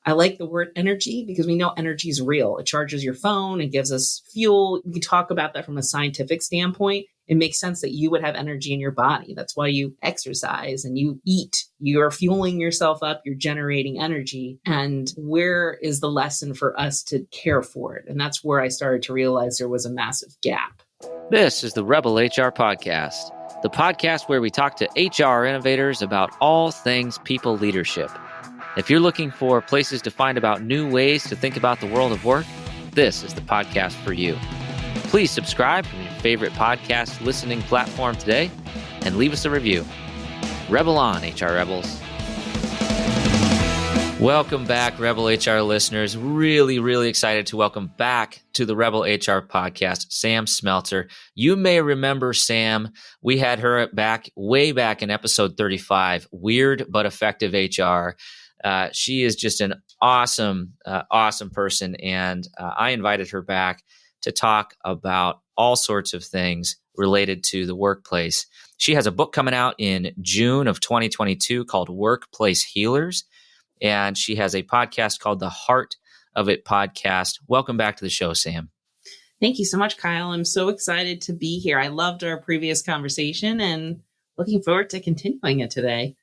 I like the word energy because we know energy is real. It charges your phone. It gives us fuel. We talk about that from a scientific standpoint. It makes sense that you would have energy in your body. That's why you exercise and you eat. You're fueling yourself up. You're generating energy. And where is the lesson for us to care for it? And that's where I started to realize there was a massive gap. This is the Rebel HR Podcast, the podcast where we talk to HR innovators about all things people leadership. If you're looking for places to find about new ways to think about the world of work, this is the podcast for you. Please subscribe from your favorite podcast listening platform today and leave us a review. Rebel on, HR Rebels. Welcome back, Rebel HR listeners. Really excited to welcome back to the Rebel HR Podcast, Sam Smelter. You may remember Sam. We had her way back in episode 35, Weird but Effective HR. She is just an awesome person. And I invited her back to talk about all sorts of things related to the workplace. She has a book coming out in June of 2022 called Workplace Healers. And she has a podcast called the Heart of It podcast. Welcome back to the show, Sam. Thank you so much, Kyle. I'm so excited to be here. I loved our previous conversation and looking forward to continuing it today.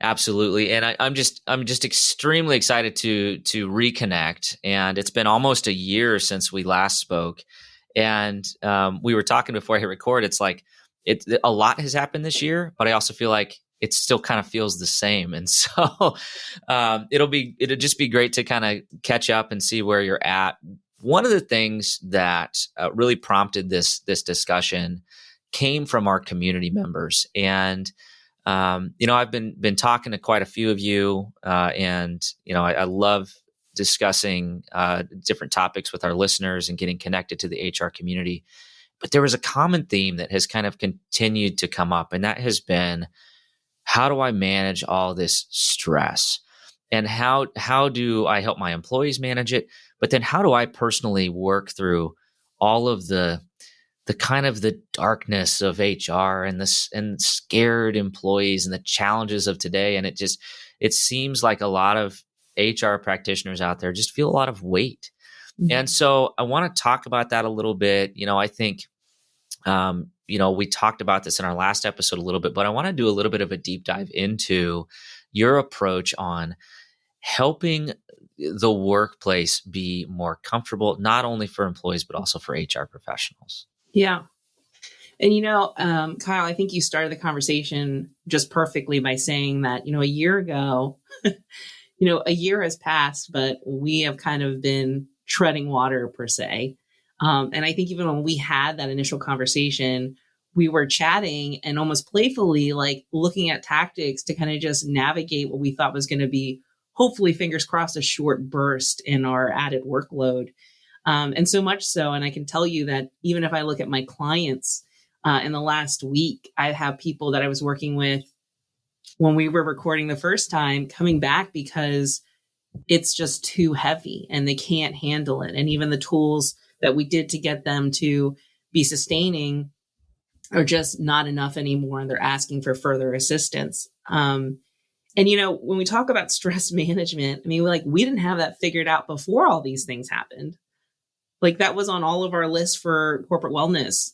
Absolutely. And I'm just extremely excited to reconnect. And it's been almost a year since we last spoke. And we were talking before I hit record. It's like a lot has happened this year, but I also feel like it still kind of feels the same. And so it'll just be great to kind of catch up and see where you're at. One of the things that really prompted this discussion came from our community members. And I've been talking to quite a few of you, and I love discussing different topics with our listeners and getting connected to the HR community. But there was a common theme that has kind of continued to come up, and that has been, how do I manage all this stress? And how do I help my employees manage it? But then how do I personally work through all of the kind of the darkness of HR and scared employees and the challenges of today? And it seems like a lot of HR practitioners out there just feel a lot of weight. Mm-hmm. And so I want to talk about that a little bit. I think, we talked about this in our last episode a little bit, but I want to do a little bit of a deep dive into your approach on helping the workplace be more comfortable, not only for employees, but also for HR professionals. Yeah. And, Kyle, I think you started the conversation just perfectly by saying that, a year ago, a year has passed, but we have kind of been treading water per se. And I think even when we had that initial conversation, we were chatting and almost playfully like looking at tactics to kind of just navigate what we thought was going to be, hopefully, fingers crossed, a short burst in our added workload. And so much so, and I can tell you that even if I look at my clients in the last week, I have people that I was working with when we were recording the first time coming back because it's just too heavy and they can't handle it. And even the tools that we did to get them to be sustaining are just not enough anymore. And they're asking for further assistance. And, when we talk about stress management, we didn't have that figured out before all these things happened. Like that was on all of our lists for corporate wellness,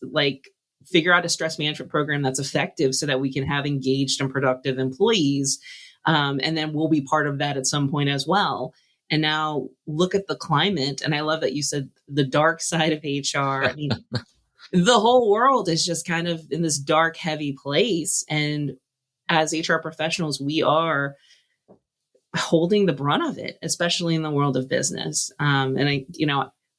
figure out a stress management program that's effective so that we can have engaged and productive employees. And then we'll be part of that at some point as well. And now look at the climate. And I love that you said the dark side of HR. The whole world is just kind of in this dark, heavy place. And as HR professionals, we are holding the brunt of it, especially in the world of business. And I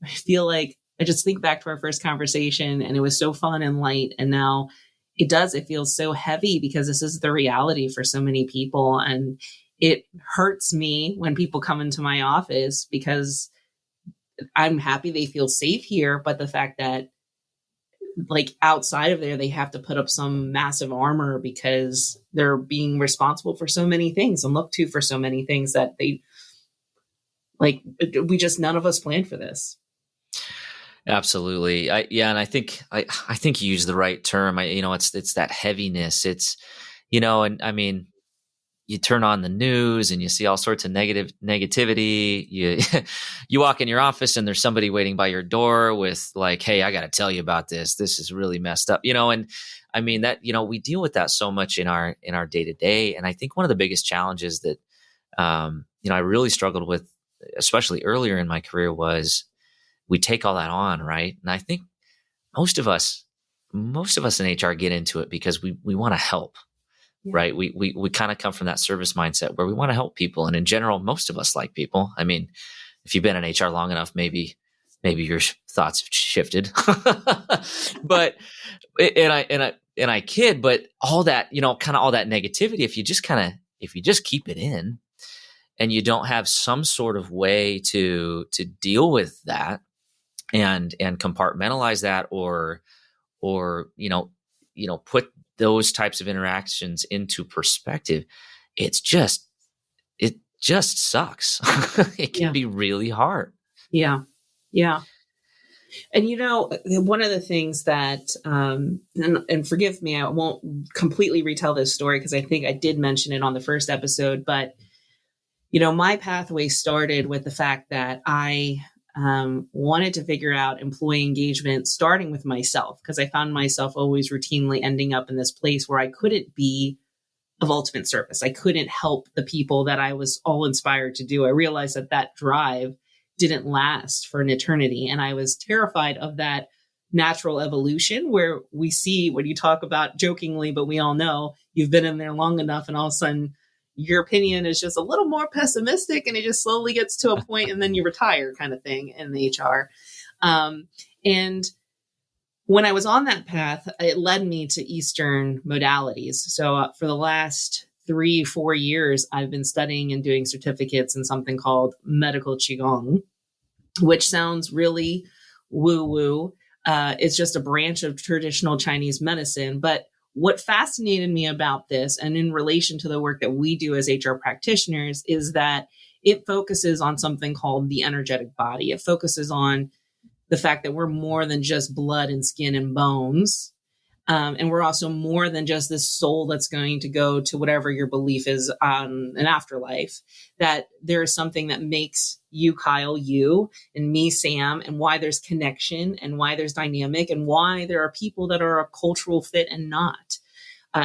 feel like I just think back to our first conversation and it was so fun and light. And now it feels so heavy because this is the reality for so many people. And it hurts me when people come into my office because I'm happy they feel safe here. But the fact that outside of there, they have to put up some massive armor because they're being responsible for so many things and looked to for so many things that none of us planned for this. Absolutely. And I think you used the right term. It's that heaviness. It's, you turn on the news and you see all sorts of negativity. You you walk in your office and there's somebody waiting by your door with like, hey, I got to tell you about this. This is really messed up, and I mean that, we deal with that so much in our day to day. And I think one of the biggest challenges that, I really struggled with, especially earlier in my career, was we take all that on. Right. And I think most of us in HR get into it because we want to help. Yeah. Right. We kind of come from that service mindset where we want to help people. And in general, most of us like people. I mean, if you've been in HR long enough, maybe your thoughts have shifted, but, and I kid, but all that, kind of all that negativity, if you just keep it in and you don't have some sort of way to deal with that and compartmentalize that or, put those types of interactions into perspective, it just sucks. It can be really hard. Yeah. Yeah. And, one of the things that, and forgive me, I won't completely retell this story because I think I did mention it on the first episode, but, my pathway started with the fact that I wanted to figure out employee engagement, starting with myself, because I found myself always routinely ending up in this place where I couldn't be of ultimate service. I couldn't help the people that I was all inspired to do. I realized that drive didn't last for an eternity. And I was terrified of that natural evolution where we see when you talk about jokingly, but we all know you've been in there long enough and all of a sudden your opinion is just a little more pessimistic and it just slowly gets to a point and then you retire kind of thing in the HR. And when I was on that path, it led me to Eastern modalities. So for the last 3-4 years, I've been studying and doing certificates in something called medical Qigong, which sounds really woo-woo. It's just a branch of traditional Chinese medicine. But what fascinated me about this, and in relation to the work that we do as HR practitioners, is that it focuses on something called the energetic body. It focuses on the fact that we're more than just blood and skin and bones. And we're also more than just this soul that's going to go to whatever your belief is on an afterlife, that there is something that makes you, Kyle, you, and me, Sam, and why there's connection and why there's dynamic and why there are people that are a cultural fit and not.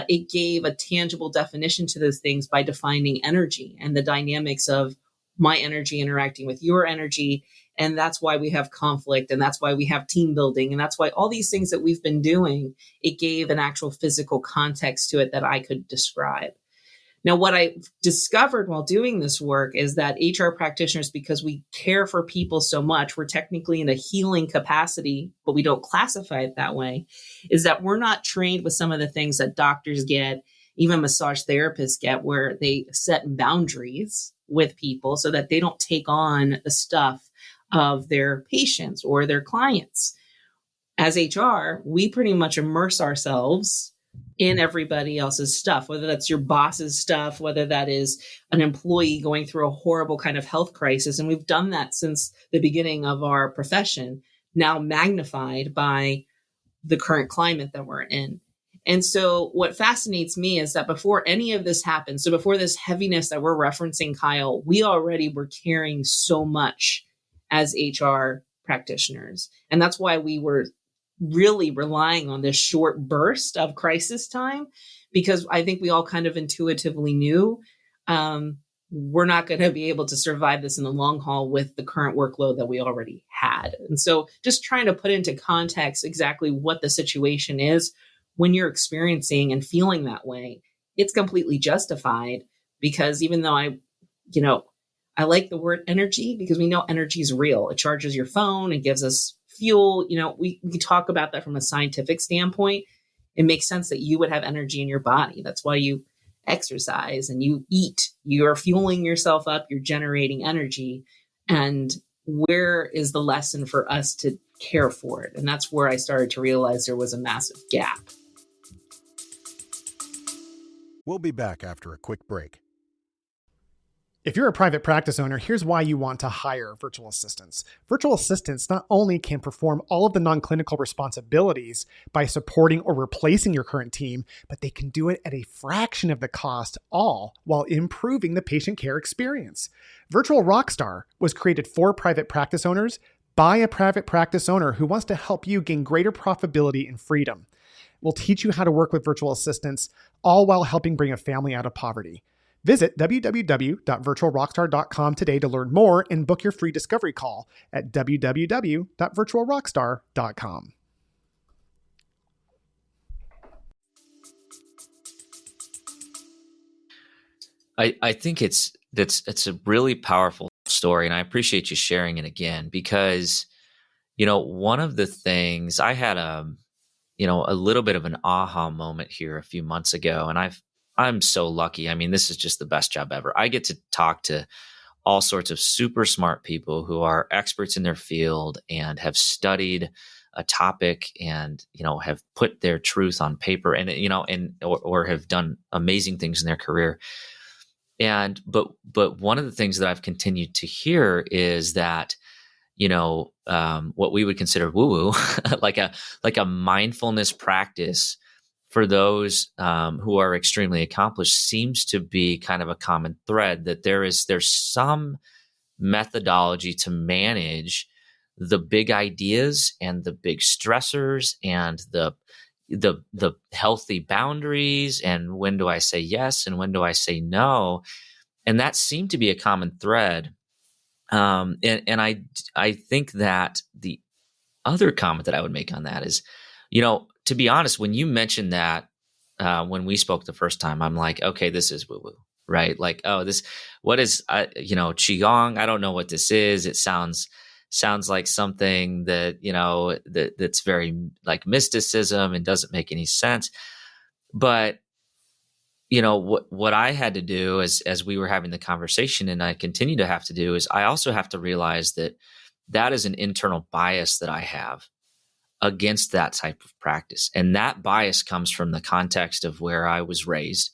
It gave a tangible definition to those things by defining energy and the dynamics of my energy interacting with your energy. And that's why we have conflict. And that's why we have team building. And that's why all these things that we've been doing, it gave an actual physical context to it that I could describe. Now, what I discovered while doing this work is that HR practitioners, because we care for people so much, we're technically in a healing capacity, but we don't classify it that way, is that we're not trained with some of the things that doctors get, even massage therapists get, where they set boundaries with people so that they don't take on the stuff of their patients or their clients. As HR, we pretty much immerse ourselves in everybody else's stuff, whether that's your boss's stuff, whether that is an employee going through a horrible kind of health crisis. And we've done that since the beginning of our profession, now magnified by the current climate that we're in. And so what fascinates me is that before any of this happened, so before this heaviness that we're referencing, Kyle, we already were carrying so much as HR practitioners. And that's why we were really relying on this short burst of crisis time, because I think we all kind of intuitively knew we're not going to be able to survive this in the long haul with the current workload that we already had. And so just trying to put into context exactly what the situation is when you're experiencing and feeling that way, it's completely justified, because even though I like the word energy because we know energy is real. It charges your phone. It gives us fuel. We talk about that from a scientific standpoint. It makes sense that you would have energy in your body. That's why you exercise and you eat. You're fueling yourself up. You're generating energy. And where is the lesson for us to care for it? And that's where I started to realize there was a massive gap. We'll be back after a quick break. If you're a private practice owner, here's why you want to hire virtual assistants. Virtual assistants not only can perform all of the non-clinical responsibilities by supporting or replacing your current team, but they can do it at a fraction of the cost, all while improving the patient care experience. Virtual Rockstar was created for private practice owners by a private practice owner who wants to help you gain greater profitability and freedom. We'll teach you how to work with virtual assistants, all while helping bring a family out of poverty. Visit www.virtualrockstar.com today to learn more and book your free discovery call at www.virtualrockstar.com. I think it's a really powerful story, and I appreciate you sharing it again because, one of the things I had a little bit of an aha moment here a few months ago, and I'm so lucky. I mean, this is just the best job ever. I get to talk to all sorts of super smart people who are experts in their field and have studied a topic and, have put their truth on paper and, or have done amazing things in their career. But one of the things that I've continued to hear is that, what we would consider woo-woo, like a mindfulness practice for those who are extremely accomplished seems to be kind of a common thread, that there's some methodology to manage the big ideas and the big stressors and the healthy boundaries, and when do I say yes and when do I say no, and that seemed to be a common thread. And I think that the other comment that I would make on that is, to be honest, when you mentioned that, when we spoke the first time, I'm like, okay, this is woo-woo, right? Like, what is, Qigong? I don't know what this is. It sounds like something that, that's very like mysticism and doesn't make any sense. But, what I had to do as we were having the conversation, and I continue to have to do, is I also have to realize that is an internal bias that I have against that type of practice. And that bias comes from the context of where I was raised.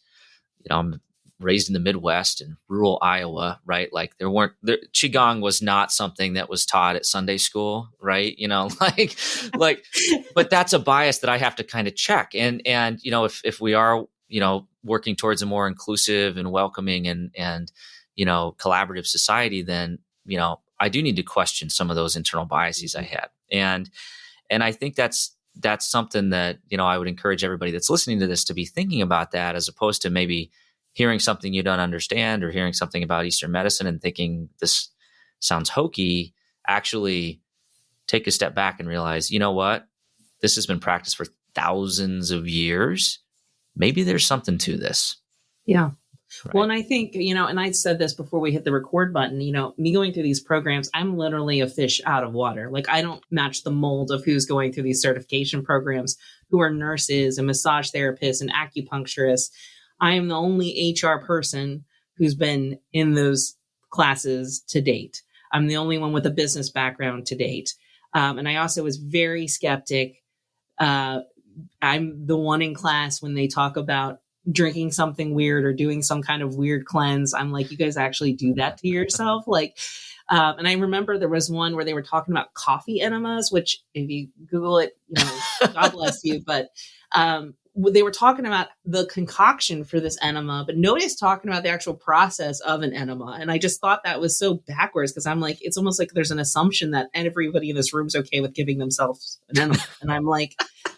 I'm raised in the Midwest in rural Iowa, right? Like Qigong was not something that was taught at Sunday school, right? But that's a bias that I have to kind of check. And if we are, working towards a more inclusive and welcoming and collaborative society, then, I do need to question some of those internal biases I had. And I think that's something that, I would encourage everybody that's listening to this to be thinking about that, as opposed to maybe hearing something you don't understand or hearing something about Eastern medicine and thinking this sounds hokey. Actually take a step back and realize, you know what? This has been practiced for thousands of years. Maybe there's something to this. Yeah. Right. Well, and I think, and I said this before we hit the record button, me going through these programs, I'm literally a fish out of water. Like, I don't match the mold of who's going through these certification programs, who are nurses and massage therapists and acupuncturists. I am the only HR person who's been in those classes to date. I'm the only one with a business background to date. And I also was very skeptic. I'm the one in class when they talk about drinking something weird or doing some kind of weird cleanse. I'm like, you guys actually do that to yourself? And I remember there was one where they were talking about coffee enemas, which if you Google it, God bless you. But they were talking about the concoction for this enema, but nobody's talking about the actual process of an enema. And I just thought that was so backwards, because I'm like, it's almost like there's an assumption that everybody in this room is okay with giving themselves an enema. And I'm like,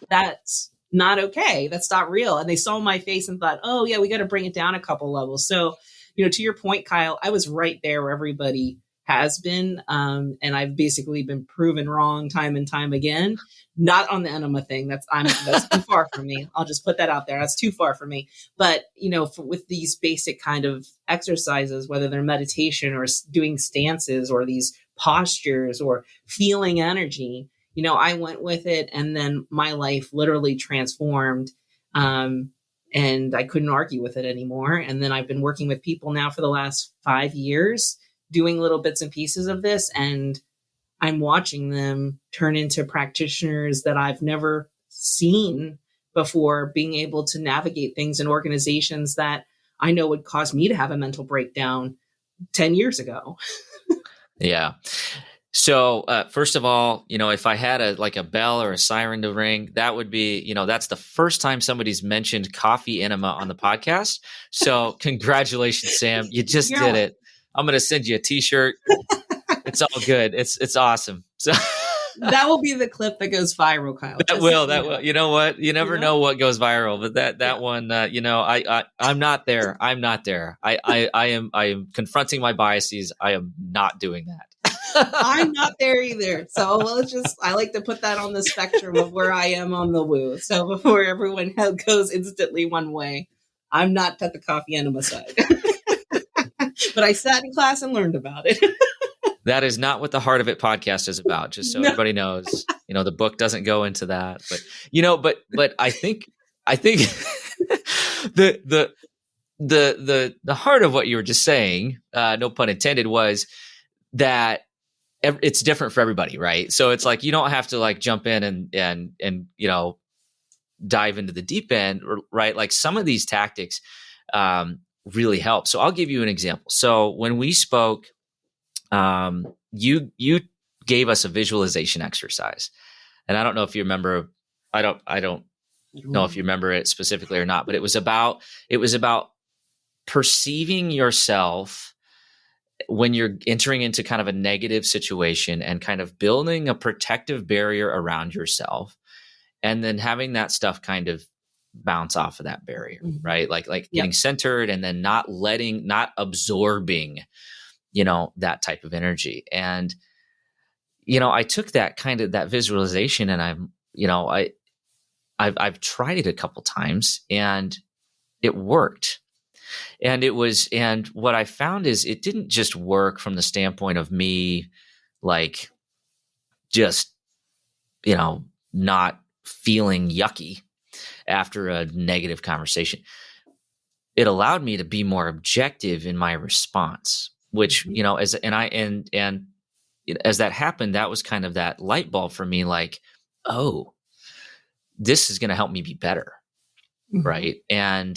that's not okay. That's not real. And they saw my face and thought, oh yeah, we got to bring it down a couple levels. So, to your point, Kyle, I was right there where everybody has been. And I've basically been proven wrong time and time again. Not on the enema thing. That's too far from me. I'll just put that out there. That's too far from me. But, with these basic kind of exercises, whether they're meditation or doing stances or these postures or feeling energy, I went with it, and then my life literally transformed. And I couldn't argue with it anymore. And then I've been working with people now for the last 5 years, doing little bits and pieces of this. And I'm watching them turn into practitioners that I've never seen before, being able to navigate things in organizations that I know would cause me to have a mental breakdown. 10 years ago. Yeah. So first of all, if I had a bell or a siren to ring, that would be, that's the first time somebody's mentioned coffee enema on the podcast. So congratulations, Sam. You just did it. I'm going to send you a t-shirt. It's all good. It's awesome. So that will be the clip that goes viral, Kyle. That will. You know what? You never know what goes viral, but that one, I'm not there. I'm not there. I am confronting my biases. I am not doing that. I'm not there either. So I like to put that on the spectrum of where I am on the woo. So before everyone goes instantly one way, I'm not at the coffee enema side. But I sat in class and learned about it. That is not what the Heart of It podcast is about. Just so everybody knows, the book doesn't go into that, but I think the heart of what you were just saying, no pun intended, was that it's different for everybody, right? So it's like, you don't have to like jump in and dive into the deep end, right? Like some of these tactics really help. So I'll give you an example. So when we spoke, you gave us a visualization exercise, and I don't know if you remember. I don't know if you remember it specifically or not, but it was about perceiving yourself when you're entering into kind of a negative situation and kind of building a protective barrier around yourself, and then having that stuff kind of bounce off of that barrier, right? Like getting centered and then not absorbing, that type of energy. And, I took that kind of that visualization, and I've tried it a couple times, and it worked. And what I found is it didn't just work from the standpoint of me, like just, not feeling yucky after a negative conversation. It allowed me to be more objective in my response, which, as that happened, that was kind of that light bulb for me, like, oh, this is going to help me be better. Right. And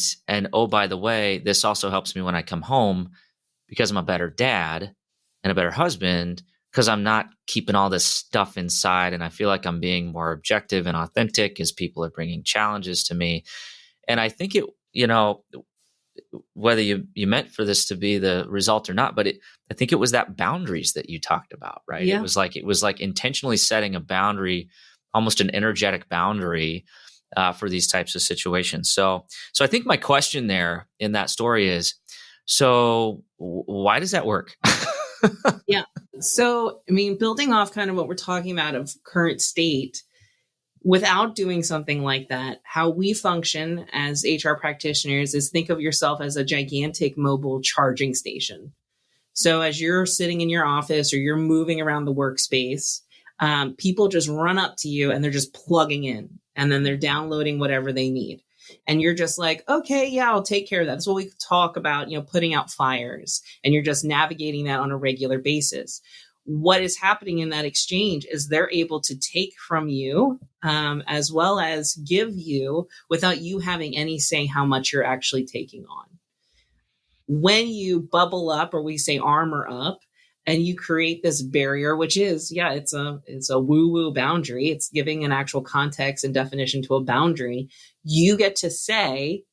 oh, by the way, this also helps me when I come home, because I'm a better dad and a better husband, because I'm not keeping all this stuff inside, and I feel like I'm being more objective and authentic as people are bringing challenges to me. And I think it, whether you meant for this to be the result or not, but I think it was that boundaries that you talked about, right? Yeah. It was like intentionally setting a boundary, almost an energetic boundary, for these types of situations. So I think my question there in that story is, so why does that work? Yeah. So, building off kind of what we're talking about of current state, without doing something like that, how we function as HR practitioners is think of yourself as a gigantic mobile charging station. So as you're sitting in your office or you're moving around the workspace, people just run up to you and they're just plugging in, and then they're downloading whatever they need. And you're just like, okay, yeah, I'll take care of that. That's what we talk about, putting out fires, and you're just navigating that on a regular basis. What is happening in that exchange is they're able to take from you, as well as give you, without you having any say how much you're actually taking on. When you bubble up, or we say armor up, and you create this barrier, which is, it's a woo-woo boundary. It's giving an actual context and definition to a boundary. You get to say,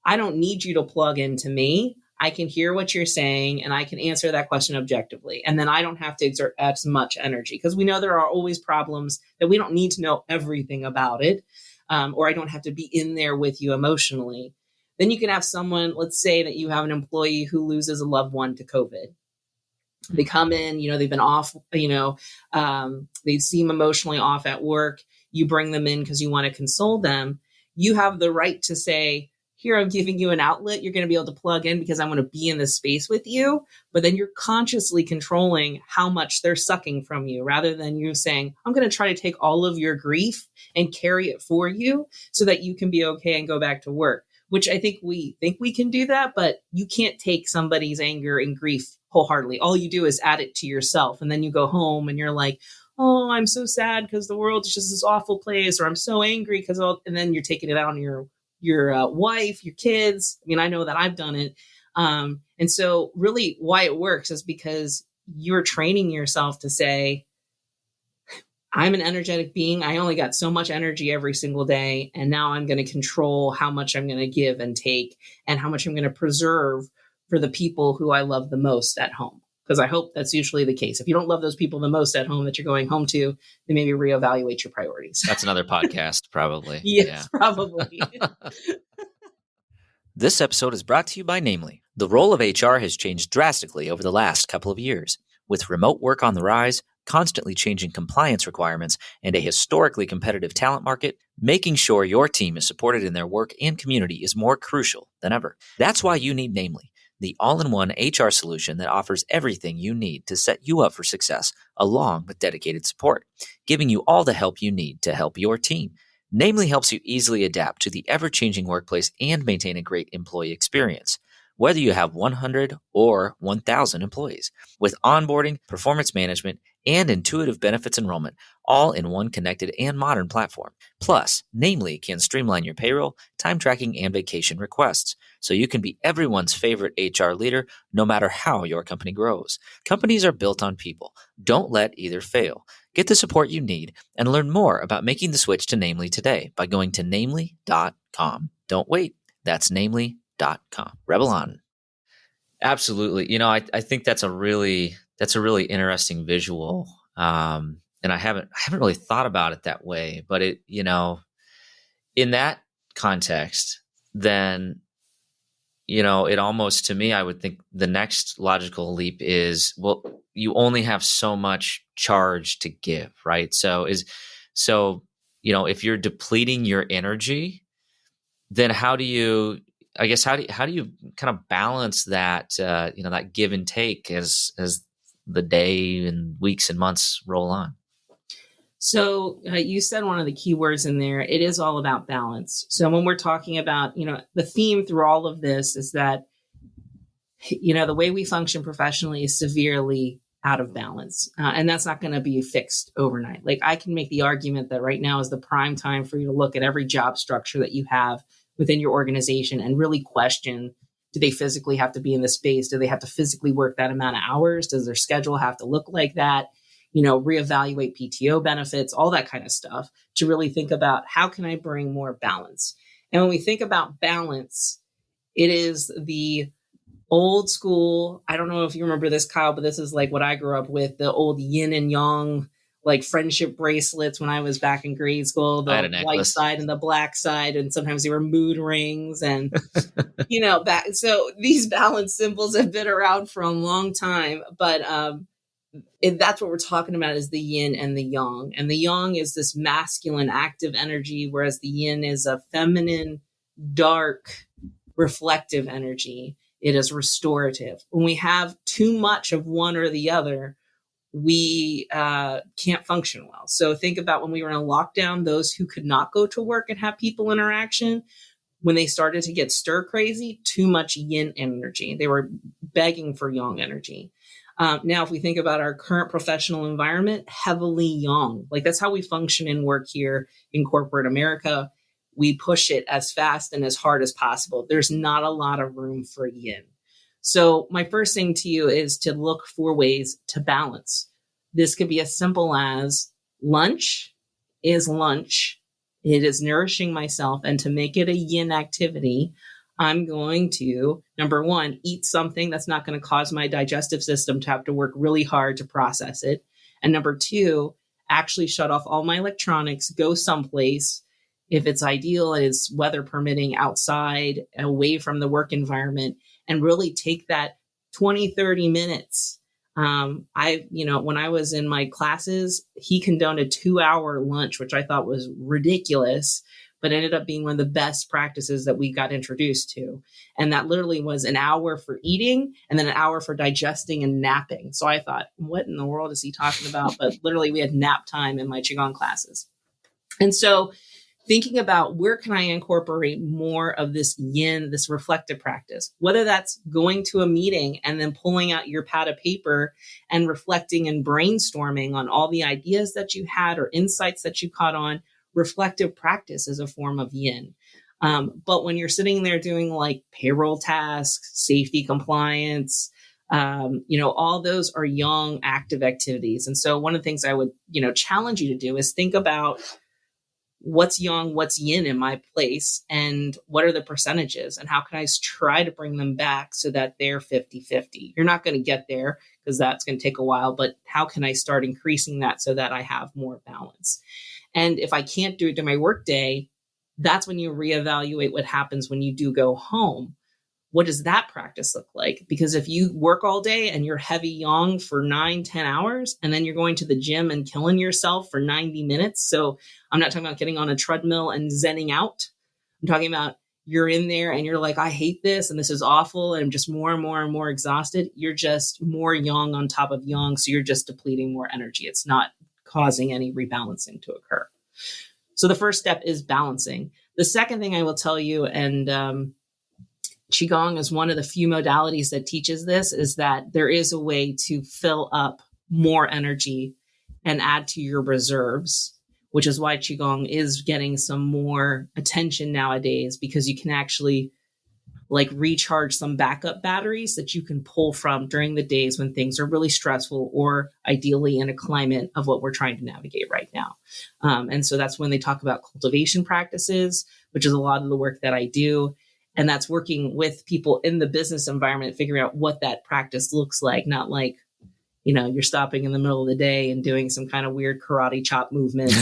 I don't need you to plug into me. I can hear what you're saying, and I can answer that question objectively. And then I don't have to exert as much energy, because we know there are always problems that we don't need to know everything about it, or I don't have to be in there with you emotionally. Then you can have someone, let's say that you have an employee who loses a loved one to COVID. They come in, they've been off, they seem emotionally off at work. You bring them in because you want to console them. You have the right to say, here, I'm giving you an outlet. You're going to be able to plug in because I want to be in this space with you. But then you're consciously controlling how much they're sucking from you, rather than you saying, I'm going to try to take all of your grief and carry it for you so that you can be okay and go back to work, which I think we can do that, but you can't take somebody's anger and grief wholeheartedly. All you do is add it to yourself. And then you go home and you're like, oh, I'm so sad because the world is just this awful place, or I'm so angry and then you're taking it out on your wife, your kids. I know that I've done it. And so really why it works is because you're training yourself to say, I'm an energetic being. I only got so much energy every single day. And now I'm going to control how much I'm going to give and take and how much I'm going to preserve for the people who I love the most at home. Because I hope that's usually the case. If you don't love those people the most at home that you're going home to, then maybe reevaluate your priorities. That's another podcast, probably. Yes, probably. This episode is brought to you by Namely. The role of HR has changed drastically over the last couple of years. With remote work on the rise, constantly changing compliance requirements, and a historically competitive talent market, making sure your team is supported in their work and community is more crucial than ever. That's why you need Namely, the all-in-one HR solution that offers everything you need to set you up for success, along with dedicated support, giving you all the help you need to help your team. Namely helps you easily adapt to the ever-changing workplace and maintain a great employee experience, whether you have 100 or 1,000 employees, with onboarding, performance management, and intuitive benefits enrollment, all in one connected and modern platform. Plus, Namely can streamline your payroll, time tracking, and vacation requests, so you can be everyone's favorite HR leader no matter how your company grows. Companies are built on people. Don't let either fail. Get the support you need and learn more about making the switch to Namely today by going to namely.com. Don't wait. That's namely.com. Rebel on. Absolutely. I think that's a really interesting visual. And I haven't really thought about it that way, but in that context, then, it almost, to me, I would think the next logical leap is, well, you only have so much charge to give, right? So if you're depleting your energy, then how do you kind of balance that, that give and take as the day and weeks and months roll on? So you said one of the key words in there. It is all about balance. So when we're talking about, the theme through all of this is that, the way we function professionally is severely out of balance. And that's not going to be fixed overnight. Like, I can make the argument that right now is the prime time for you to look at every job structure that you have within your organization and really question, do they physically have to be in the space? Do they have to physically work that amount of hours? Does their schedule have to look like that? Reevaluate PTO benefits, all that kind of stuff, to really think about how can I bring more balance? And when we think about balance, it is the old school. I don't know if you remember this, Kyle, but this is like what I grew up with, the old yin and yang, like friendship bracelets when I was back in grade school, the white side and the black side. And sometimes they were mood rings and, so these balance symbols have been around for a long time, but, that's what we're talking about, is the yin and the yang. And the yang is this masculine, active energy, whereas the yin is a feminine, dark, reflective energy. It is restorative. When we have too much of one or the other, we can't function well. So think about when we were in a lockdown, those who could not go to work and have people interaction, when they started to get stir crazy, too much yin energy. They were begging for yang energy. Now, if we think about our current professional environment, heavily yang, like that's how we function in work here in corporate America. We push it as fast and as hard as possible. There's not a lot of room for yin. So my first thing to you is to look for ways to balance. This could be as simple as lunch is lunch. It is nourishing myself. And to make it a yin activity, I'm going to, number one, eat something that's not going to cause my digestive system to have to work really hard to process it. And number two, actually shut off all my electronics, go someplace, if it's ideal, it's weather permitting, outside, away from the work environment, and really take that 20, 30 minutes. When I was in my classes, he condoned a 2-hour lunch, which I thought was ridiculous, but ended up being one of the best practices that we got introduced to. And that literally was an hour for eating and then an hour for digesting and napping. So I thought, what in the world is he talking about? But literally we had nap time in my Qigong classes. And so thinking about where can I incorporate more of this yin, this reflective practice, whether that's going to a meeting and then pulling out your pad of paper and reflecting and brainstorming on all the ideas that you had or insights that you caught on. Reflective practice is a form of yin. But when you're sitting there doing like payroll tasks, safety compliance, all those are young, active activities. And so one of the things I would, challenge you to do is think about what's yang, what's yin in my place, and what are the percentages, and how can I try to bring them back so that they're 50-50. You're not going to get there because that's going to take a while, but how can I start increasing that so that I have more balance? And if I can't do it during my workday, that's when you reevaluate what happens when you do go home. What does that practice look like? Because if you work all day and you're heavy yang for 9-10 hours, and then you're going to the gym and killing yourself for 90 minutes. So I'm not talking about getting on a treadmill and zenning out. I'm talking about you're in there and you're like, I hate this and this is awful, and I'm just more and more and more exhausted. You're just more yang on top of yang. So you're just depleting more energy. It's not causing any rebalancing to occur. So the first step is balancing. The second thing I will tell you, and Qigong is one of the few modalities that teaches this, is that there is a way to fill up more energy and add to your reserves, which is why Qigong is getting some more attention nowadays, because you can actually like recharge some backup batteries that you can pull from during the days when things are really stressful, or ideally in a climate of what we're trying to navigate right now. And so that's when they talk about cultivation practices, which is a lot of the work that I do. And that's working with people in the business environment, figuring out what that practice looks like, not like, you're stopping in the middle of the day and doing some kind of weird karate chop movement.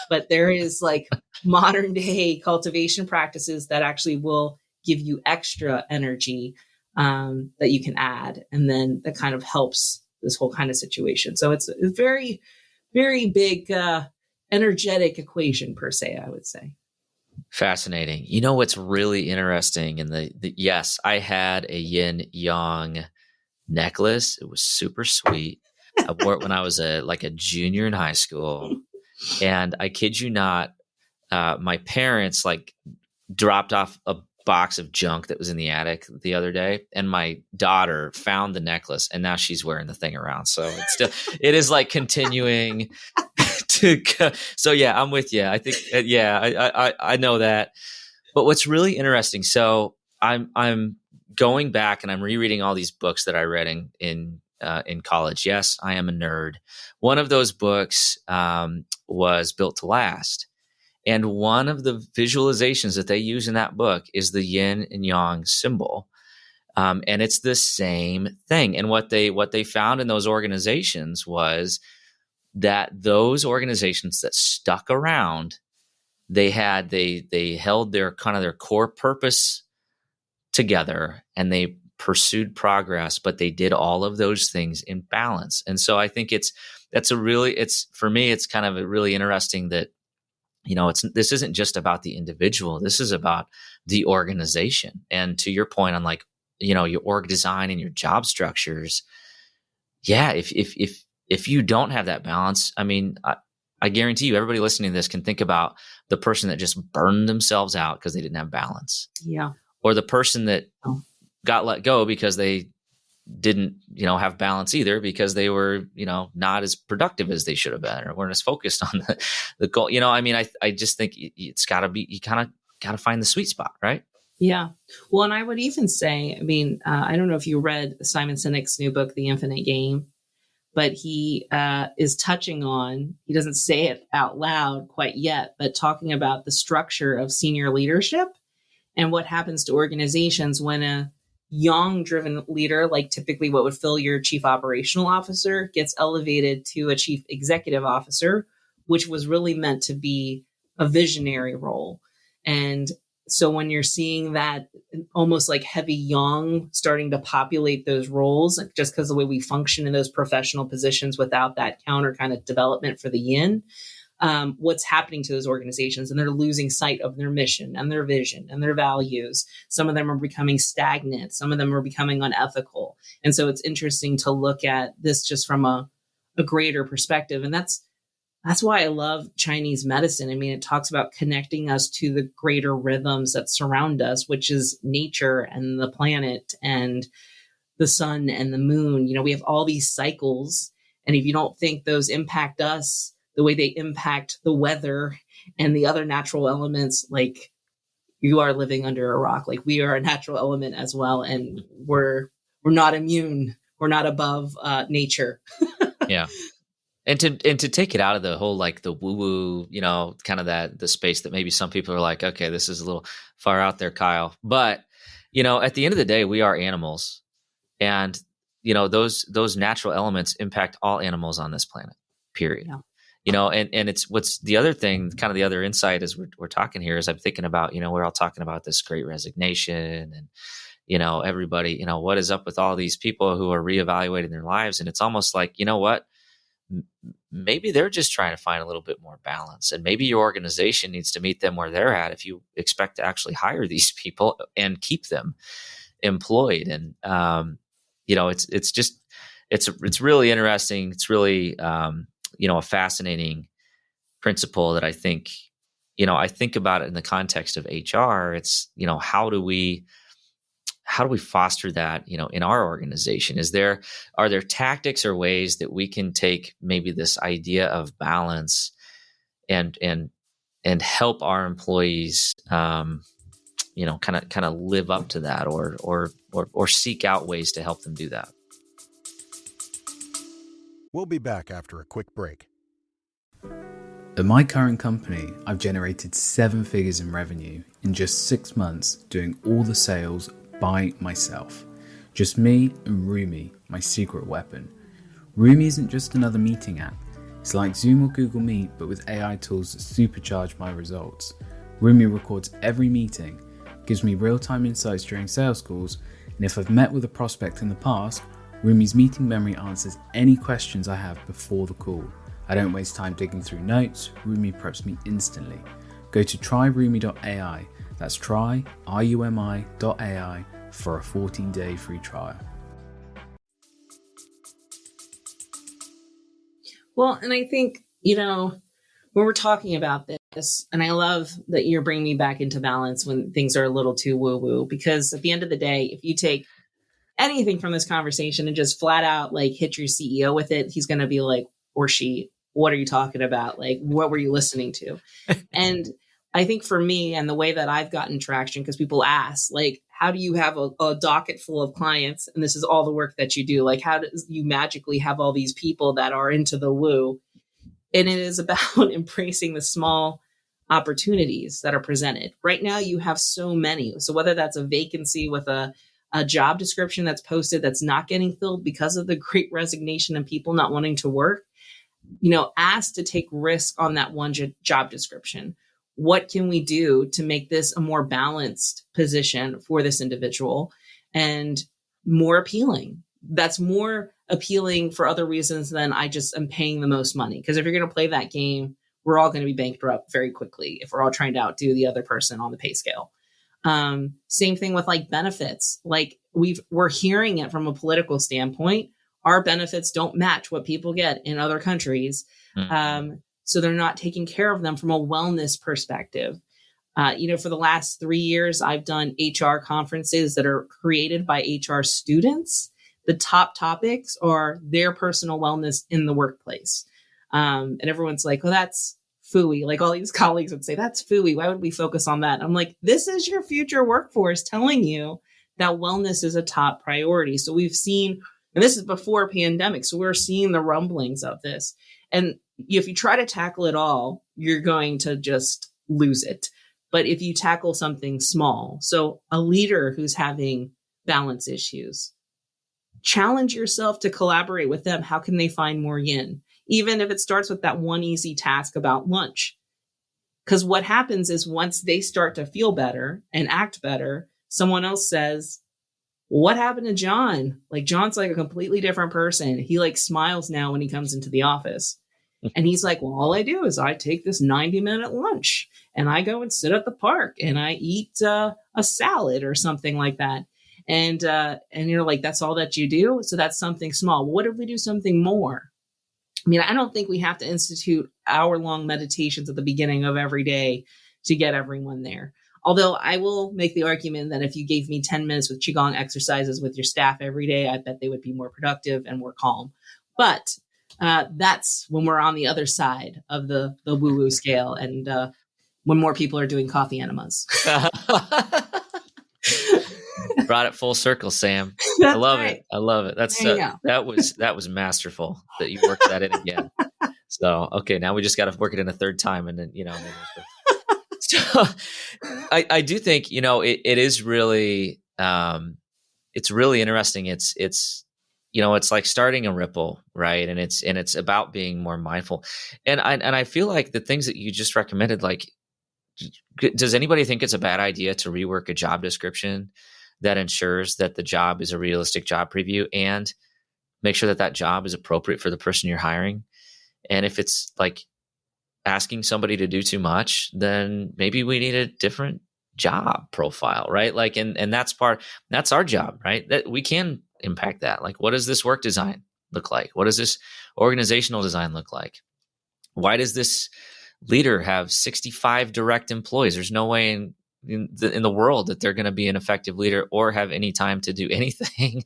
But there is like modern day cultivation practices that actually will give you extra energy that you can add. And then that kind of helps this whole kind of situation. So it's a very, very big energetic equation per se, I would say. Fascinating. You know what's really interesting? In yes, I had a yin yang necklace. It was super sweet. I wore it when I was a junior in high school, and I kid you not, my parents dropped off a box of junk that was in the attic the other day, and my daughter found the necklace, and now she's wearing the thing around. So it is like continuing. So yeah, I'm with you. I think I know that. But what's really interesting, so I'm going back and I'm rereading all these books that I read in college. Yes, I am a nerd. One of those books was Built to Last, and one of the visualizations that they use in that book is the yin and yang symbol, and it's the same thing. And what they found in those organizations was that those organizations that stuck around, they held their kind of their core purpose together, and they pursued progress, but they did all of those things in balance. And so I think for me, it's kind of a really interesting that, this isn't just about the individual. This is about the organization. And to your point on your org design and your job structures. Yeah. If you don't have that balance, I mean, I guarantee you, everybody listening to this can think about the person that just burned themselves out because they didn't have balance. Yeah. Or the person that got let go because they didn't, have balance either, because they were, not as productive as they should have been, or weren't as focused on the goal. I just think it's got to be, you kind of got to find the sweet spot, right? Yeah. Well, and I would even say, I don't know if you read Simon Sinek's new book, The Infinite Game, but he is touching on, he doesn't say it out loud quite yet, but talking about the structure of senior leadership and what happens to organizations when a yang-driven leader, like typically what would fill your chief operational officer, gets elevated to a chief executive officer, which was really meant to be a visionary role. And so when you're seeing that almost like heavy yang starting to populate those roles, just because the way we function in those professional positions without that counter kind of development for the yin, what's happening to those organizations, and they're losing sight of their mission and their vision and their values. Some of them are becoming stagnant. Some of them are becoming unethical. And so it's interesting to look at this just from a greater perspective. And that's why I love Chinese medicine. It talks about connecting us to the greater rhythms that surround us, which is nature and the planet and the sun and the moon. We have all these cycles. And if you don't think those impact us the way they impact the weather and the other natural elements, like you are living under a rock. Like, we are a natural element as well, and we're not immune. We're not above nature. Yeah. And to take it out of the whole, like, the woo-woo, kind of the space that maybe some people are like, okay, this is a little far out there, Kyle. But, at the end of the day, we are animals. And, those natural elements impact all animals on this planet, period. Yeah. And it's what's the other thing, kind of the other insight as we're talking here is I'm thinking about, we're all talking about this great resignation and, everybody, what is up with all these people who are reevaluating their lives? And it's almost like, you know what? Maybe they're just trying to find a little bit more balance, and maybe your organization needs to meet them where they're at if you expect to actually hire these people and keep them employed. And it's really interesting. It's really a fascinating principle that I think about it in the context of HR. It's how do we foster that, in our organization? Are there tactics or ways that we can take maybe this idea of balance and help our employees, kind of live up to that, or seek out ways to help them do that? We'll be back after a quick break. At my current company, I've generated 7 figures in revenue in just 6 months doing all the sales by myself. Just me and Rumi, my secret weapon. Rumi isn't just another meeting app. It's like Zoom or Google Meet, but with AI tools that supercharge my results. Rumi records every meeting, gives me real-time insights during sales calls, and if I've met with a prospect in the past, Rumi's meeting memory answers any questions I have before the call. I don't waste time digging through notes. Rumi preps me instantly. Go to tryrumi.ai. That's tryrumi.ai for a 14-day free trial. Well, and I think, when we're talking about this, and I love that you're bringing me back into balance when things are a little too woo-woo, because at the end of the day, if you take anything from this conversation and just flat out like hit your CEO with it, he's going to be like, or she, what are you talking about? Like, what were you listening to? And I think for me, and the way that I've gotten traction, because people ask, like, how do you have a docket full of clients? And this is all the work that you do. Like, how do you magically have all these people that are into the woo? And it is about embracing the small opportunities that are presented. Right now, you have so many. So whether that's a vacancy with a job description that's posted that's not getting filled because of the great resignation and people not wanting to work, ask to take risk on that one job description. What can we do to make this a more balanced position for this individual and more appealing? That's more appealing for other reasons than I just am paying the most money. Because if you're going to play that game, we're all going to be bankrupt very quickly if we're all trying to outdo the other person on the pay scale. Same thing with like benefits. Like we're hearing it from a political standpoint. Our benefits don't match what people get in other countries. Mm-hmm. So they're not taking care of them from a wellness perspective. For the last 3 years, I've done HR conferences that are created by HR students. The top topics are their personal wellness in the workplace. And everyone's like, oh, that's phooey. Like all these colleagues would say, that's phooey. Why would we focus on that? I'm like, this is your future workforce telling you that wellness is a top priority. So we've seen, and this is before pandemic, so we're seeing the rumblings of this. And if you try to tackle it all, you're going to just lose it. But if you tackle something small, so a leader who's having balance issues, challenge yourself to collaborate with them. How can they find more yin? Even if it starts with that one easy task about lunch. Because what happens is once they start to feel better and act better, someone else says, what happened to John? Like John's like a completely different person. He like smiles now when he comes into the office. And he's like, well, all I do is I take this 90-minute lunch and I go and sit at the park and I eat a salad or something like that. And you're like, that's all that you do? So that's something small. What if we do something more? I mean, I don't think we have to institute hour-long meditations at the beginning of every day to get everyone there. Although I will make the argument that if you gave me 10 minutes with Qigong exercises with your staff every day, I bet they would be more productive and more calm. But that's when we're on the other side of the woo-woo scale. And when more people are doing coffee enemas. Brought it full circle, Sam. That's I love right. it. I love it. That's There you go. that was masterful that you worked that in again. So okay, now we just got to work it in a third time, and then so I do think it is really it's really interesting. It's it's like starting a ripple, right? And it's about being more mindful. And I feel like the things that you just recommended, like, does anybody think it's a bad idea to rework a job description that ensures that the job is a realistic job preview and make sure that that job is appropriate for the person you're hiring? And if it's like asking somebody to do too much, then maybe we need a different job profile, right? Like, and that's our job, right? That we can impact that. Like, what does this work design look like? What does this organizational design look like? Why does this leader have 65 direct employees? There's no way in the world that they're going to be an effective leader or have any time to do anything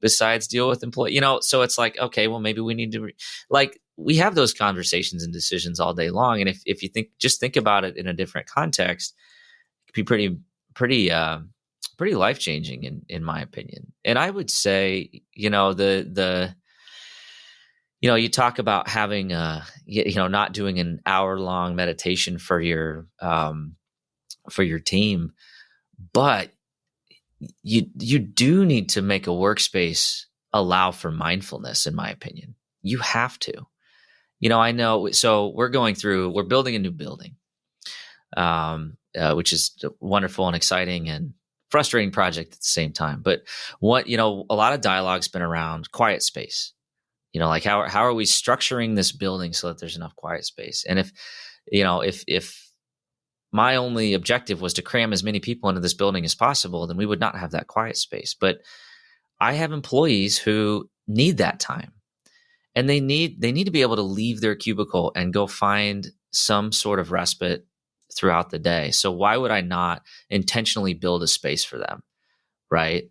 besides deal with employees. So it's like, okay, well, maybe we need to we have those conversations and decisions all day long. And if you think about it in a different context, it could be pretty life-changing in my opinion. And I would say, you talk about having not doing an hour-long meditation for your team, but you do need to make a workspace allow for mindfulness, in my opinion. You have to. I know. So we're building a new building, which is a wonderful and exciting and frustrating project at the same time. But a lot of dialogue's been around quiet space. Like how are we structuring this building so that there's enough quiet space? And if my only objective was to cram as many people into this building as possible, then we would not have that quiet space. But I have employees who need that time. And they need to be able to leave their cubicle and go find some sort of respite throughout the day. So why would I not intentionally build a space for them, right?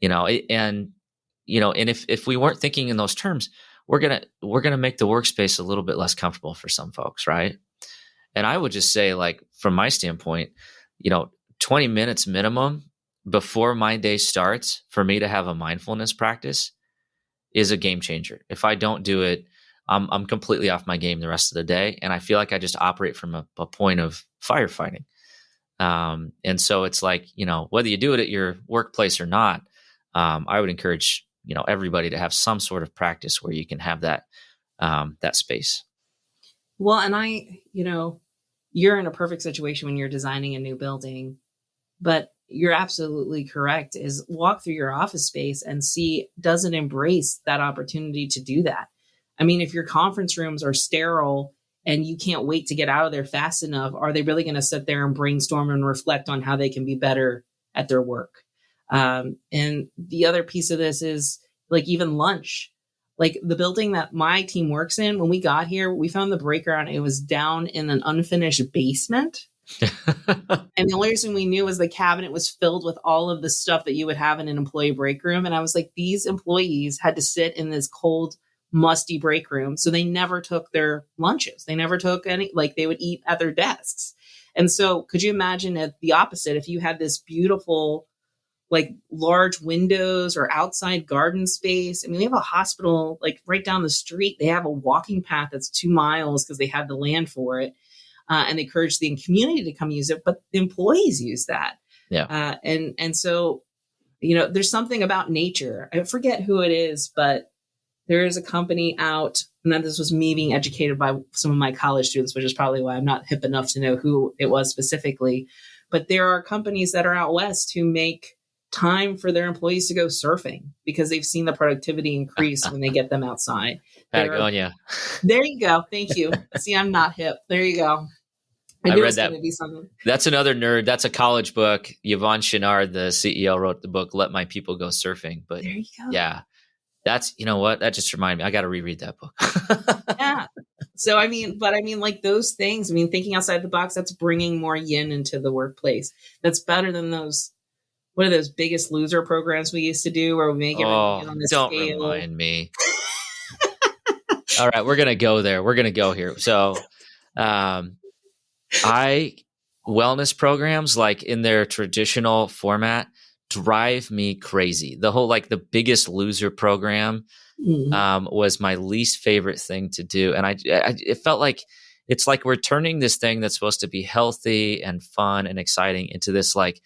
And if we weren't thinking in those terms, we're gonna make the workspace a little bit less comfortable for some folks, right? And I would just say, like, from my standpoint, 20 minutes minimum before my day starts for me to have a mindfulness practice is a game changer. If I don't do it, I'm completely off my game the rest of the day. And I feel like I just operate from a point of firefighting. And so it's like, whether you do it at your workplace or not, I would encourage, everybody to have some sort of practice where you can have that space. Well, and you're in a perfect situation when you're designing a new building, but you're absolutely correct, is walk through your office space and see, does it embrace that opportunity to do that? I mean, if your conference rooms are sterile and you can't wait to get out of there fast enough, are they really going to sit there and brainstorm and reflect on how they can be better at their work? And the other piece of this is, like, even lunch. Like, the building that my team works in, when we got here, we found the break ground. It was down in an unfinished basement. And the only reason we knew was the cabinet was filled with all of the stuff that you would have in an employee break room. And I was like, these employees had to sit in this cold, musty break room. So they never took their lunches. They never took any, like, they would eat at their desks. And so could you imagine at the opposite, if you had this beautiful, like, large windows or outside garden space? I mean, we have a hospital, like, right down the street. They have a walking path that's 2 miles because they had the land for it. And they encourage the community to come use it, but the employees use that. Yeah. And so, there's something about nature. I forget who it is, but there is a company out, and then this was me being educated by some of my college students, which is probably why I'm not hip enough to know who it was specifically. But there are companies that are out west who make time for their employees to go surfing because they've seen the productivity increase when they get them outside. Patagonia. There you go. Thank you. See, I'm not hip. There you go. I read that. That's another nerd. That's a college book. Yvonne Chouinard, the CEO, wrote the book, Let My People Go Surfing. But there you go. Yeah, that's, what? That just reminded me. I got to reread that book. Yeah. So, like, those things, thinking outside the box, that's bringing more yin into the workplace. That's better than those, what are those Biggest Loser programs we used to do where we make everything on the don't scale? Remind me. All right, we're going to go there. We're going to go here. So, I wellness programs, like in their traditional format, drive me crazy. The whole, like the Biggest Loser program was my least favorite thing to do. And it felt like, it's like we're turning this thing that's supposed to be healthy and fun and exciting into this like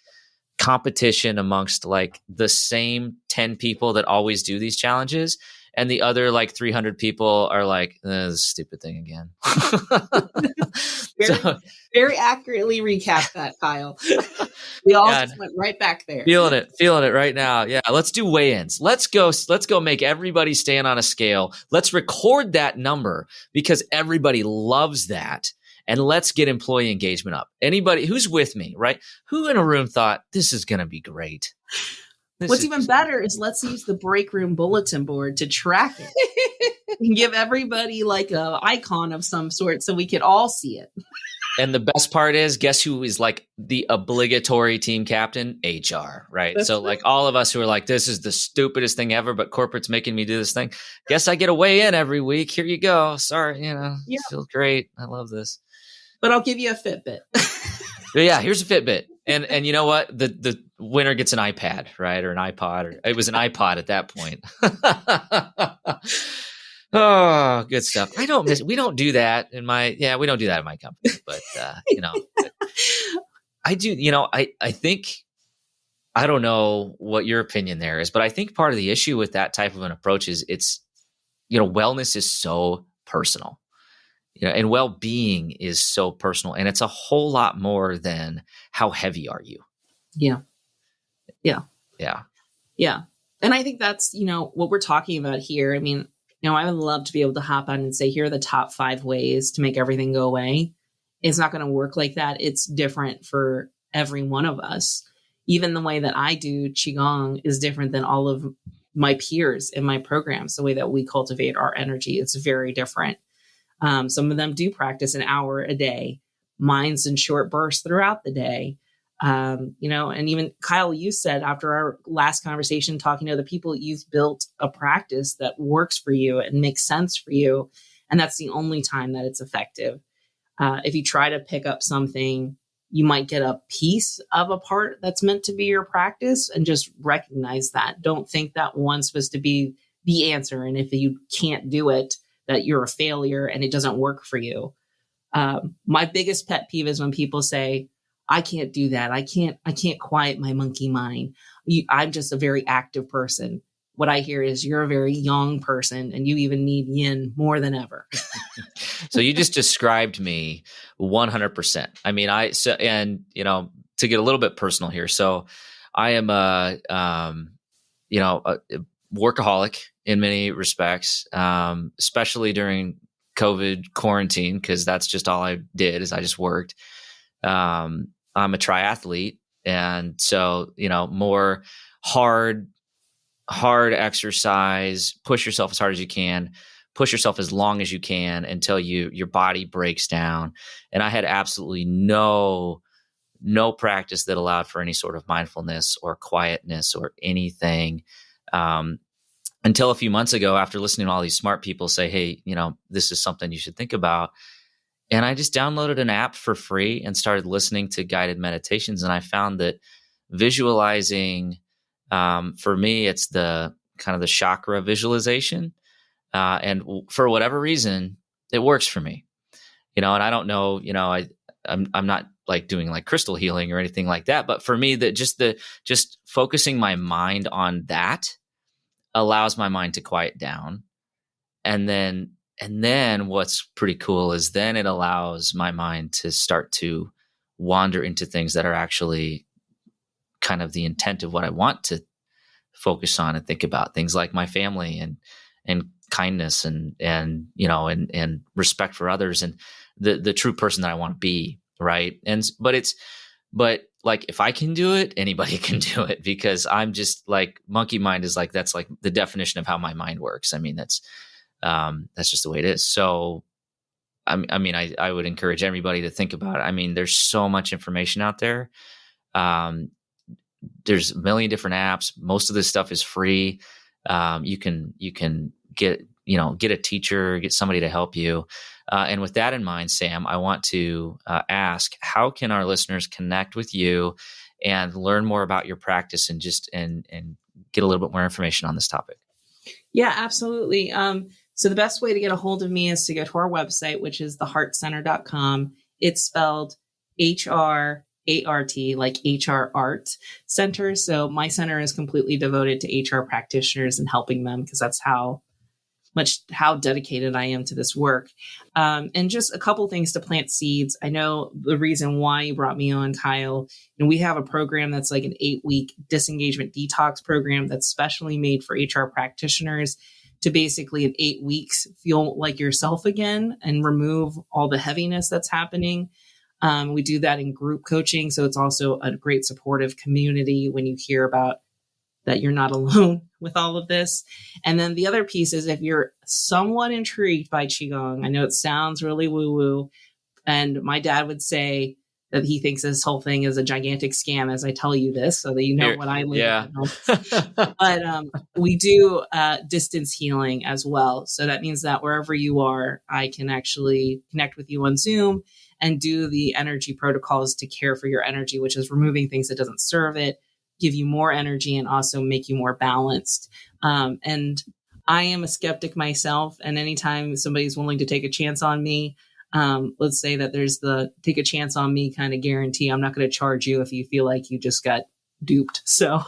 competition amongst like the same 10 people that always do these challenges. And the other like 300 people are like, this stupid thing again. Very accurately recap that, Kyle. We all just went right back there. Feeling it right now. Yeah. Let's do weigh-ins. Let's go make everybody stand on a scale. Let's record that number because everybody loves that. And let's get employee engagement up. Anybody who's with me, right? Who in a room thought this is going to be great? What's even better is let's use the break room bulletin board to track it and give everybody like a icon of some sort so we could all see it. And the best part is, guess who is like the obligatory team captain? HR, right? That's so like all of us who are like, this is the stupidest thing ever, but corporate's making me do this thing. Guess I get a weigh in every week. Here you go. Sorry, it feels great. I love this. But I'll give you a Fitbit. But yeah, here's a Fitbit. And you know what? The winner gets an iPad, right? Or an iPod. Or it was an iPod at that point. Oh, good stuff. We don't do that in my company, but I do, I think, I don't know what your opinion there is, but I think part of the issue with that type of an approach is it's, wellness is so personal, and well-being is so personal, and it's a whole lot more than how heavy are you? Yeah. Yeah. Yeah. Yeah. And I think that's, what we're talking about here. I mean, I would love to be able to hop on and say, here are the top 5 ways to make everything go away. It's not going to work like that. It's different for every one of us. Even the way that I do Qigong is different than all of my peers in my programs. The way that we cultivate our energy, it's very different. Some of them do practice an hour a day. Mine's in short bursts throughout the day. And even Kyle, you said after our last conversation, talking to other people, you've built a practice that works for you and makes sense for you. And that's the only time that it's effective. If you try to pick up something, you might get a piece of a part that's meant to be your practice, and just recognize that. Don't think that one's supposed to be the answer. And if you can't do it, that you're a failure and it doesn't work for you. My biggest pet peeve is when people say, I can't do that. I can't quiet my monkey mind. I'm just a very active person. What I hear is you're a very young person and you even need yin more than ever. So you just described me 100%. I mean, to get a little bit personal here. So I am a workaholic in many respects, especially during COVID quarantine, because that's just all I did is I just worked. I'm a triathlete. And so, more hard exercise, push yourself as hard as you can, push yourself as long as you can until your body breaks down. And I had absolutely no practice that allowed for any sort of mindfulness or quietness or anything. Until a few months ago, after listening to all these smart people say, hey, this is something you should think about. And I just downloaded an app for free and started listening to guided meditations. And I found that visualizing, for me, it's the kind of the chakra visualization. And for whatever reason, it works for me, and I don't know, I'm not like doing like crystal healing or anything like that. But for me, that just focusing my mind on that allows my mind to quiet down. And then what's pretty cool is then it allows my mind to start to wander into things that are actually kind of the intent of what I want to focus on and think about, things like my family and kindness and respect for others and the true person that I want to be. Right. But like, if I can do it, anybody can do it, because I'm just like, monkey mind is like, that's like the definition of how my mind works. I mean, that's just the way it is. So, I would encourage everybody to think about it. I mean, there's so much information out there. There's a million different apps. Most of this stuff is free. You can get get a teacher, get somebody to help you. And with that in mind, Sam, I want to ask, how can our listeners connect with you and learn more about your practice and get a little bit more information on this topic? Yeah, absolutely. So the best way to get a hold of me is to go to our website, which is theheartcenter.com. It's spelled HRART, like HR Art Center. So my center is completely devoted to HR practitioners and helping them, because that's how dedicated I am to this work. And just a couple things to plant seeds. I know the reason why you brought me on, Kyle, and we have a program that's like an 8-week disengagement detox program that's specially made for HR practitioners to basically in 8 weeks feel like yourself again and remove all the heaviness that's happening. We do that in group coaching. So it's also a great supportive community when you hear about that you're not alone with all of this. And then the other piece is, if you're somewhat intrigued by Qigong, I know it sounds really woo-woo, and my dad would say that he thinks this whole thing is a gigantic scam as I tell you this, so that you know what I live. Yeah. But we do distance healing as well. So that means that wherever you are, I can actually connect with you on Zoom and do the energy protocols to care for your energy, which is removing things that doesn't serve it, give you more energy, and also make you more balanced. And I am a skeptic myself. And anytime somebody's willing to take a chance on me, let's say that there's the take a chance on me kind of guarantee. I'm not going to charge you if you feel like you just got duped. So,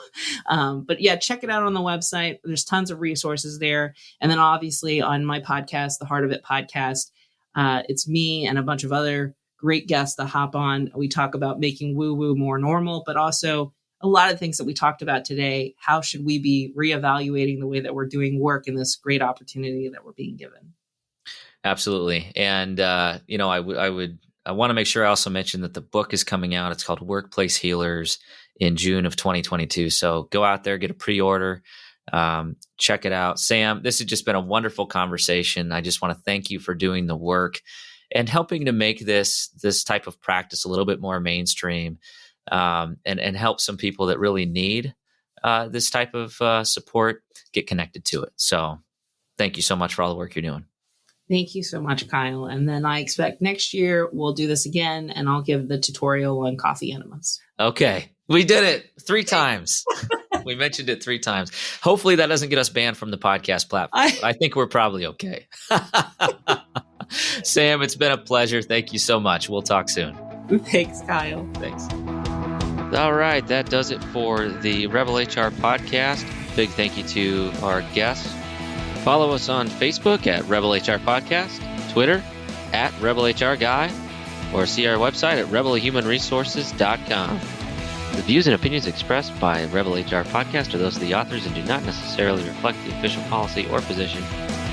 but yeah, check it out on the website. There's tons of resources there. And then obviously on my podcast, the Heart of It podcast, it's me and a bunch of other great guests that hop on. We talk about making woo-woo more normal, but also a lot of things that we talked about today. How should we be reevaluating the way that we're doing work in this great opportunity that we're being given? Absolutely. And, I want to make sure I also mention that the book is coming out. It's called Workplace Healers in June of 2022. So go out there, get a pre-order, check it out. Sam, this has just been a wonderful conversation. I just want to thank you for doing the work and helping to make this type of practice a little bit more mainstream, and help some people that really need this type of support get connected to it. So thank you so much for all the work you're doing. Thank you so much, Kyle. And then I expect next year we'll do this again, and I'll give the tutorial on coffee enemas. Okay. We did it 3 times. We mentioned it 3 times. Hopefully that doesn't get us banned from the podcast platform. I think we're probably okay. Sam, it's been a pleasure. Thank you so much. We'll talk soon. Thanks, Kyle. Thanks. All right. That does it for the Rebel HR podcast. Big thank you to our guests. Follow us on Facebook at Rebel HR Podcast, Twitter at Rebel HR Guy, or see our website at rebelhumanresources.com. The views and opinions expressed by Rebel HR Podcast are those of the authors and do not necessarily reflect the official policy or position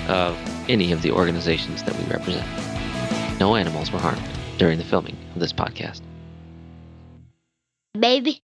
of any of the organizations that we represent. No animals were harmed during the filming of this podcast. Baby.